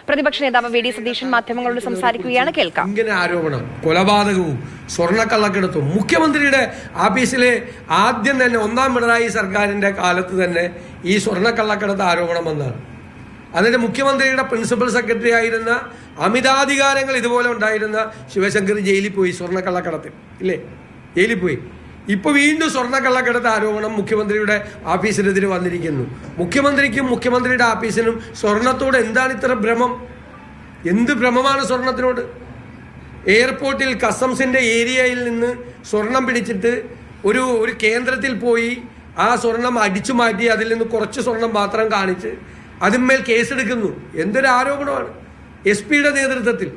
പ്രതിപക്ഷ നേതാവ് V D Satheesan മാധ്യമങ്ങളോട് സംസാരിക്കുകയാണ്. കേൾക്കാം. ഇങ്ങനെ ആരോപണം, കൊലപാതകവും സ്വർണ്ണക്കള്ളക്കടത്തും മുഖ്യമന്ത്രിയുടെ ഓഫീസിലെ ആദ്യം തന്നെ ഒന്നാം പിണറായി സർക്കാരിന്റെ കാലത്ത് തന്നെ ഈ സ്വർണ്ണക്കള്ളക്കടത്ത് ആരോപണം വന്നതാണ്. അതിന്റെ മുഖ്യമന്ത്രിയുടെ പ്രിൻസിപ്പൽ സെക്രട്ടറി ആയിരുന്ന അമിതാധികാരങ്ങൾ ഇതുപോലെ ഉണ്ടായിരുന്ന ശിവശങ്കർ ജയിലിൽ പോയി സ്വർണ്ണക്കള്ളക്കടത്തിൽ, ഇല്ലേ? ജയിലിൽ പോയി. ഇപ്പൊ വീണ്ടും സ്വർണ്ണക്കള്ളക്കടത്ത് ആരോപണം മുഖ്യമന്ത്രിയുടെ ഓഫീസിനെതിരെ വന്നിരിക്കുന്നു. മുഖ്യമന്ത്രിക്കും മുഖ്യമന്ത്രിയുടെ ഓഫീസിനും സ്വർണത്തോട് എന്താണ് ഇത്ര ഭ്രമം? എന്ത് ഭ്രമമാണ് സ്വർണത്തിനോട്? എയർപോർട്ടിൽ കസ്റ്റംസിന്റെ ഏരിയയിൽ നിന്ന് സ്വർണം പിടിച്ചിട്ട് ഒരു കേന്ദ്രത്തിൽ പോയി ആ സ്വർണം അടിച്ചു മാറ്റി അതിൽ നിന്ന് കുറച്ച് സ്വർണം മാത്രം കാണിച്ച് അതിന്മേൽ കേസെടുക്കുന്നു. എന്തൊരു ആരോപണമാണ്! SP യുടെ നേതൃത്വത്തിൽ,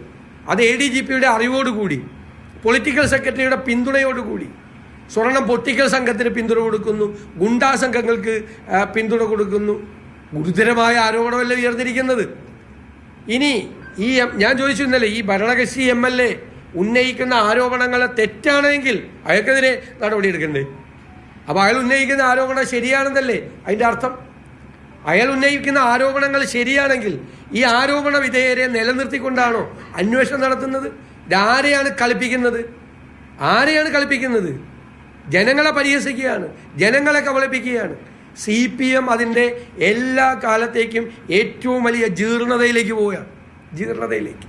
അത് ADGPയുടെ അറിവോടുകൂടി, പൊളിറ്റിക്കൽ സെക്രട്ടറിയുടെ പിന്തുണയോടുകൂടി സ്വർണം പൊട്ടിക്കൽ സംഘത്തിന് പിന്തുണ കൊടുക്കുന്നു, ഗുണ്ടാ സംഘങ്ങൾക്ക് പിന്തുണ കൊടുക്കുന്നു. ഗുരുതരമായ ആരോപണമല്ലേ ഉയർന്നിരിക്കുന്നത്. ഇനി ഞാൻ ചോദിച്ചു ഇന്നലെ, ഈ ഭരണകക്ഷി MLA ഉന്നയിക്കുന്ന ആരോപണങ്ങൾ തെറ്റാണെങ്കിൽ അയാൾക്കെതിരെ നടപടിയെടുക്കണ്ടേ? അപ്പോൾ അയാൾ ഉന്നയിക്കുന്ന ആരോപണം ശരിയാണെന്നല്ലേ അതിൻ്റെ അർത്ഥം? അയാൾ ഉന്നയിക്കുന്ന ആരോപണങ്ങൾ ശരിയാണെങ്കിൽ ഈ ആരോപണ വിധേയരെ നിലനിർത്തിക്കൊണ്ടാണോ അന്വേഷണം നടത്തുന്നത്? ആരെയാണ് കളിപ്പിക്കുന്നത്? ആരെയാണ് കളിപ്പിക്കുന്നത്? ജനങ്ങളെ പരിഹസിക്കുകയാണ്, ജനങ്ങളെ കബളിപ്പിക്കുകയാണ്. CPM അതിൻ്റെ എല്ലാ കാലത്തേക്കും ഏറ്റവും വലിയ ജീർണതയിലേക്ക് പോവുകയാണ്. ജീർണതയിലേക്ക്,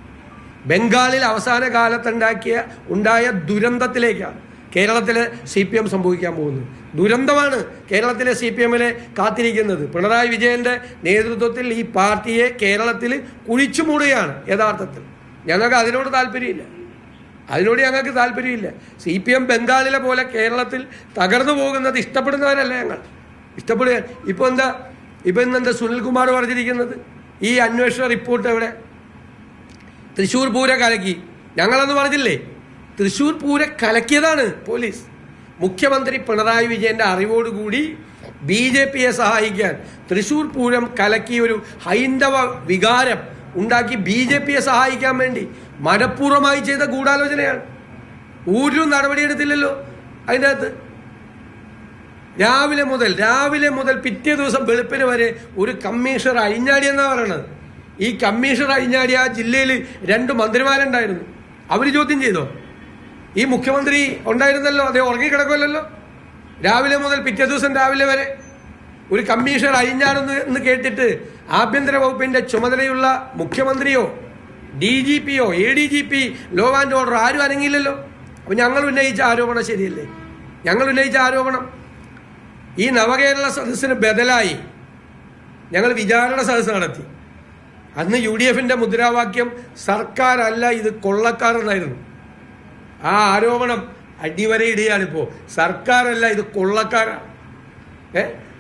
ബംഗാളിൽ അവസാന കാലത്തുണ്ടായ ദുരന്തത്തിലേക്കാണ് കേരളത്തിലെ CPM സംഭവിക്കാൻ പോകുന്നത്. ദുരന്തമാണ് കേരളത്തിലെ CPMനെ കാത്തിരിക്കുന്നത്. പിണറായി വിജയന്റെ നേതൃത്വത്തിൽ ഈ പാർട്ടിയെ കേരളത്തിൽ കുഴിച്ചു മൂടുകയാണ്. യഥാർത്ഥത്തിൽ ഞങ്ങൾക്ക് അതിനോട് താല്പര്യമില്ല. ഞങ്ങൾക്ക് താല്പര്യമില്ല. CPM ബംഗാളിലെ പോലെ കേരളത്തിൽ തകർന്നു പോകുന്നത് ഇഷ്ടപ്പെടുന്നവരല്ല ഞങ്ങൾ. ഇഷ്ടപ്പെടുക. ഇപ്പൊ എന്താ സുനിൽകുമാർ പറഞ്ഞിരിക്കുന്നത്? ഈ അന്വേഷണ റിപ്പോർട്ട് എവിടെ? തൃശ്ശൂർ പൂര കലക്കി. ഞങ്ങളെന്ന് പറഞ്ഞില്ലേ? തൃശ്ശൂർ പൂര കലക്കിയതാണ് പോലീസ്. മുഖ്യമന്ത്രി പിണറായി വിജയന്റെ അറിവോടുകൂടി BJPയെ സഹായിക്കാൻ തൃശ്ശൂർ പൂരം കലക്കി ഒരു ഹൈന്ദവ വികാരം ഉണ്ടാക്കി BJPയെ സഹായിക്കാൻ വേണ്ടി മനഃപൂർവ്വമായി ചെയ്ത ഗൂഢാലോചനയാണ്. ഒരു നടപടിയെടുത്തില്ലല്ലോ അതിൻ്റെ അകത്ത്. രാവിലെ മുതൽ പിറ്റേ ദിവസം വെളുപ്പിന് വരെ ഒരു കമ്മീഷണർ അഴിഞ്ഞാടിയെന്നാണ് പറയണത്. ഈ കമ്മീഷണർ അഴിഞ്ഞാടിയ ആ ജില്ലയിൽ 2 മന്ത്രിമാരുണ്ടായിരുന്നു. അവർ ചോദ്യം ചെയ്തോ? ഈ മുഖ്യമന്ത്രി ഉണ്ടായിരുന്നല്ലോ, അതേ ഉറങ്ങിക്കിടക്കുമല്ലോ. രാവിലെ മുതൽ പിറ്റേ ദിവസം രാവിലെ വരെ ഒരു കമ്മീഷണർ അഴിഞ്ഞാടെന്ന് കേട്ടിട്ട് ആഭ്യന്തര വകുപ്പിന്റെ ചുമതലയുള്ള മുഖ്യമന്ത്രിയോ DGPയോ ADGP ലോ ആൻഡ് ഓർഡർ ആരും അനങ്ങിയില്ലല്ലോ. അപ്പം ഞങ്ങൾ ഉന്നയിച്ച ആരോപണം ശരിയല്ലേ? ഞങ്ങൾ ഉന്നയിച്ച ആരോപണം ഈ നവകേരള സദസ്സിന് ബദലായി ഞങ്ങൾ വിചാരണ സദസ്സ് നടത്തി. അന്ന് UDFന്റെ മുദ്രാവാക്യം സർക്കാരല്ല ഇത് കൊള്ളക്കാരെന്നായിരുന്നു. ആ ആരോപണം അടിവരയിടുകയാണിപ്പോൾ. സർക്കാരല്ല ഇത് കൊള്ളക്കാരാണ്.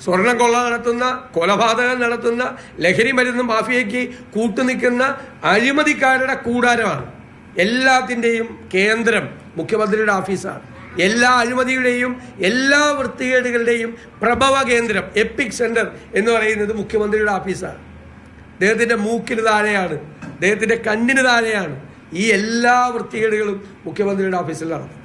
സ്വർണം കൊള്ള നടത്തുന്ന, കൊലപാതകം നടത്തുന്ന, ലഹരി മരുന്ന് മാഫിയയ്ക്ക് കൂട്ടുനിൽക്കുന്ന അഴിമതിക്കാരുടെ കൂടാരമാണ്. എല്ലാത്തിൻ്റെയും കേന്ദ്രം മുഖ്യമന്ത്രിയുടെ ഓഫീസാണ്. എല്ലാ അഴിമതിയുടെയും എല്ലാ വൃത്തികേടുകളുടെയും പ്രഭവ കേന്ദ്രം, എപ്പിക് സെന്റർ എന്ന് പറയുന്നത് മുഖ്യമന്ത്രിയുടെ ഓഫീസാണ്. അദ്ദേഹത്തിൻ്റെ മൂക്കിന് താഴെയാണ്, അദ്ദേഹത്തിൻ്റെ കണ്ണിന് താഴെയാണ് ഈ എല്ലാ വൃത്തികേടുകളും മുഖ്യമന്ത്രിയുടെ ഓഫീസിൽ നടന്നത്.